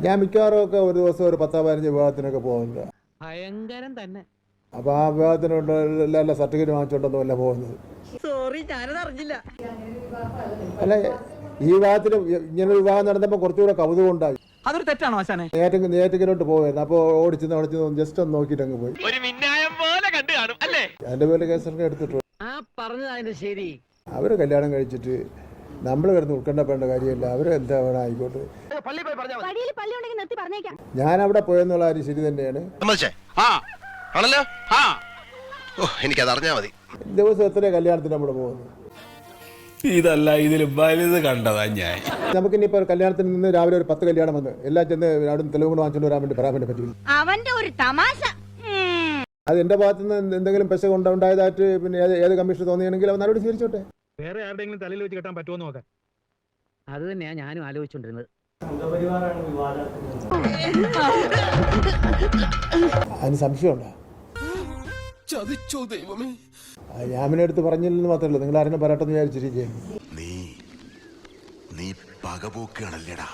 ഞാൻ മിക്കവാറും ഒക്കെ ഒരു ദിവസം ഒരു 10-15 വിവാഹത്തിനൊക്കെ പോകുന്നുണ്ട്. ഭയങ്കരം തന്നെ. അപ്പോൾ ആ വിവാഹത്തിനുള്ള എല്ലാ സർട്ടിഫിക്കറ്റ് വാങ്ങിച്ചുകൊണ്ടൊന്നും അല്ല പോകുന്നത്. സോറി, ഞാനത് അറിഞ്ഞില്ല. അല്ല, ഈ വിവാഹത്തിന് ഇങ്ങനെ വിവാഹം നടന്നപ്പോൾ കുറച്ചുകൂടെ കൗതുകം ഉണ്ടായി. അതൊരു തെറ്റാണോ ആശാനെ? നേറ്റിങ്ങിലോട്ട് പോകുമായിരുന്നു. അപ്പോൾ ഓടിച്ച് ജസ്റ്റ് ഒന്ന് നോക്കിയിട്ട് അങ്ങ് പോയി. അതിന്റെ പേരിൽ കേസൊക്കെ എടുത്തിട്ടുണ്ട്. ശരി. അവര് കല്യാണം കഴിച്ചിട്ട് നമ്മൾ കിടന്ന് ഉൾക്കണ്ടപ്പെടേണ്ട കാര്യമില്ല. അവര് എന്താ വേണം ആയിക്കോട്ടെ. ഞാൻ അവിടെ പോയെന്നുള്ള കാര്യം ശരി തന്നെയാണ്. ദിവസം എത്ര കല്യാണത്തിന് നമ്മൾ പോകുന്നു. ഇതല്ല ഇതിൽ വലുത് കണ്ടതാ ഞാൻ. നമുക്കിനിയിപ്പോൾ കല്യാണത്തിന് നിന്ന് രാവിലെ ഒരു 10 കല്യാണം വന്ന് എല്ലാം ചെന്ന് അവിടെ തെളിവ് കൊണ്ട് വാങ്ങിച്ചോണ്ട് വരാൻ വേണ്ടി പറയാൻ വേണ്ടി പറ്റില്ല. അവന്റെ ഒരു തമാശ. അത് എന്റെ ഭാഗത്തു നിന്ന് എന്തെങ്കിലും പെശ ഉണ്ടായതായിട്ട് പിന്നെ ഏത് കമ്മീഷൻ തോന്നിയാണെങ്കിൽ അവൻ നടപടി സ്വീകരിച്ചോട്ടെ. വേറെ ആരുടെങ്കിലും തലയിൽ വെച്ച് കെട്ടാൻ പറ്റുമോ നോക്കാൻ. അത് തന്നെയാ ഞാനും ആലോചിച്ചോണ്ടിരുന്നത്. അതിന് സംശയമുണ്ടോ? ഞാൻ പിന്നെ എടുത്ത് പറഞ്ഞില്ലെന്ന് മാത്രമേ ഉള്ളൂ. നിങ്ങൾ ആരെങ്കിലും പറയട്ടെന്ന് വിചാരിച്ചിരിക്കുകയാണ്. നീ പകപോക്കാണല്ലേടാ.